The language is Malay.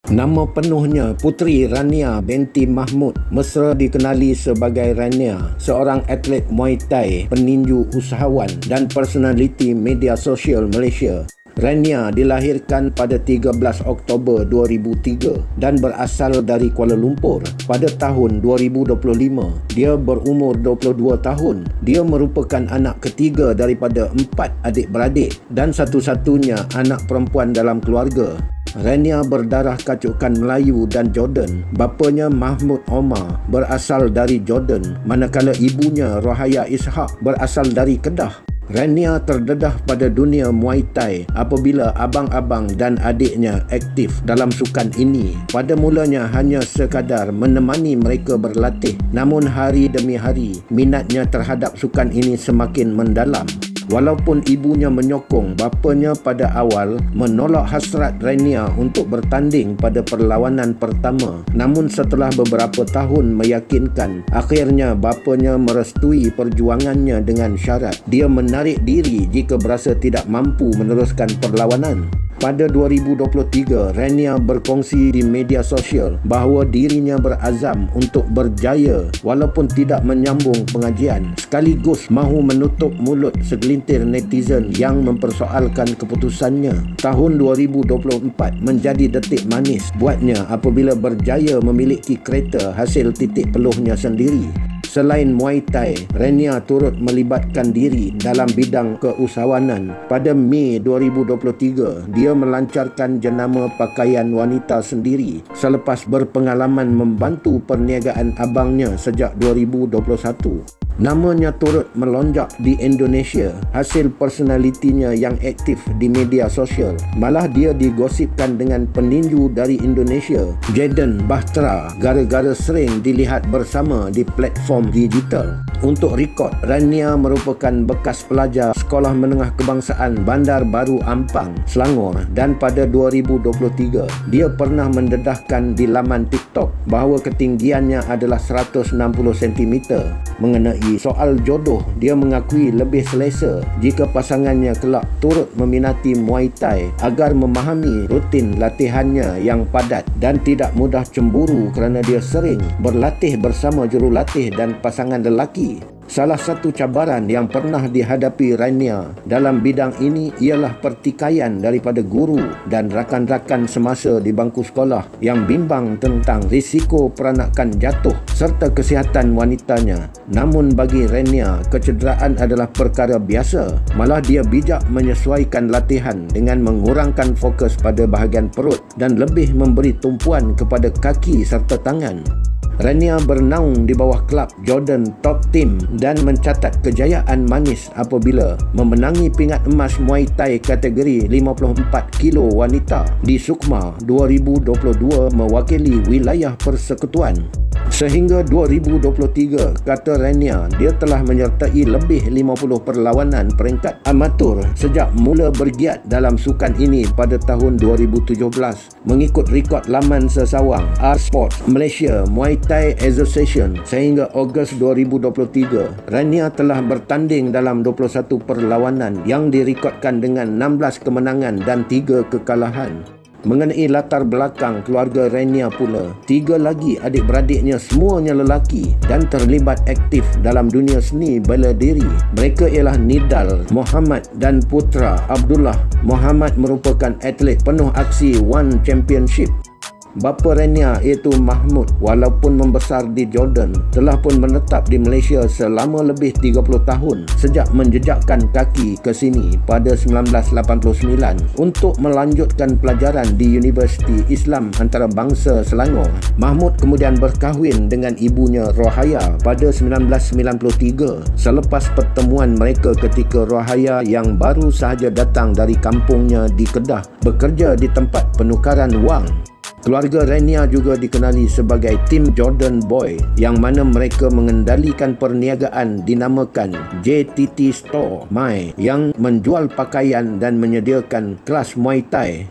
Nama penuhnya Puteri Rania binti Mahmud, mesra dikenali sebagai Rania, seorang atlet Muay Thai, peninju usahawan dan personaliti media sosial Malaysia. Rania dilahirkan pada 13 Oktober 2003 dan berasal dari Kuala Lumpur pada tahun 2025. Dia berumur 22 tahun. Dia merupakan anak ketiga daripada 4 adik-beradik dan satu-satunya anak perempuan dalam keluarga. Rania berdarah kacukan Melayu dan Jordan. Bapanya Mahmud Omar berasal dari Jordan, manakala ibunya Rohaya Ishak berasal dari Kedah. Rania terdedah pada dunia Muay Thai apabila abang-abang dan adiknya aktif dalam sukan ini. Pada mulanya hanya sekadar menemani mereka berlatih, namun hari demi hari minatnya terhadap sukan ini semakin mendalam. Walaupun ibunya menyokong, bapanya pada awal menolak hasrat Rania untuk bertanding pada perlawanan pertama. Namun setelah beberapa tahun meyakinkan, akhirnya bapanya merestui perjuangannya dengan syarat dia menarik diri jika berasa tidak mampu meneruskan perlawanan. Pada 2023, Rania berkongsi di media sosial bahawa dirinya berazam untuk berjaya walaupun tidak menyambung pengajian, sekaligus mahu menutup mulut segelintir netizen yang mempersoalkan keputusannya. Tahun 2024 menjadi detik manis buatnya apabila berjaya memiliki kereta hasil titik peluhnya sendiri. Selain Muay Thai, Rania turut melibatkan diri dalam bidang keusahawanan. Pada Mei 2023, dia melancarkan jenama pakaian wanita sendiri selepas berpengalaman membantu perniagaan abangnya sejak 2021. Namanya turut melonjak di Indonesia hasil personalitinya yang aktif di media sosial. Malah dia digosipkan dengan peninju dari Indonesia, Jaden Bahtera, gara-gara sering dilihat bersama di platform digital. Untuk rekod, Rania merupakan bekas pelajar Sekolah Menengah Kebangsaan Bandar Baru Ampang, Selangor, dan pada 2023 dia pernah mendedahkan di laman TikTok bahawa ketinggiannya adalah 160 cm. Mengenai soal jodoh, dia mengakui lebih selesa jika pasangannya kelak turut meminati Muay Thai agar memahami rutin latihannya yang padat dan tidak mudah cemburu kerana dia sering berlatih bersama jurulatih dan pasangan lelaki. Salah satu cabaran yang pernah dihadapi Rania dalam bidang ini ialah pertikaian daripada guru dan rakan-rakan semasa di bangku sekolah yang bimbang tentang risiko peranakan jatuh serta kesihatan wanitanya. Namun bagi Rania, kecederaan adalah perkara biasa. Malah dia bijak menyesuaikan latihan dengan mengurangkan fokus pada bahagian perut dan lebih memberi tumpuan kepada kaki serta tangan. Rania bernaung di bawah kelab Jordan Top Team dan mencatat kejayaan manis apabila memenangi pingat emas Muay Thai kategori 54 kilo wanita di Sukma 2022 mewakili wilayah persekutuan. Sehingga 2023, kata Rania, dia telah menyertai lebih 50 perlawanan peringkat amatur sejak mula bergiat dalam sukan ini pada tahun 2017. Mengikut rekod laman sesawang R-Sports Malaysia Muay Thai Association, sehingga Ogos 2023, Rania telah bertanding dalam 21 perlawanan yang direkodkan dengan 16 kemenangan dan 3 kekalahan. Mengenai latar belakang keluarga Rania pula, 3 lagi adik-beradiknya semuanya lelaki dan terlibat aktif dalam dunia seni bela diri. Mereka ialah Nidal Muhammad dan putra Abdullah Muhammad merupakan atlet penuh aksi One Championship. Bapa Rania iaitu Mahmud, walaupun membesar di Jordan, telah pun menetap di Malaysia selama lebih 30 tahun sejak menjejakkan kaki ke sini pada 1989 untuk melanjutkan pelajaran di Universiti Islam Antarabangsa Selangor. Mahmud kemudian berkahwin dengan ibunya Rohaya pada 1993 selepas pertemuan mereka ketika Rohaya yang baru sahaja datang dari kampungnya di Kedah bekerja di tempat penukaran wang. Keluarga Rania juga dikenali sebagai Tim Jordan Boy, yang mana mereka mengendalikan perniagaan dinamakan JTT Store Mai yang menjual pakaian dan menyediakan kelas Muay Thai.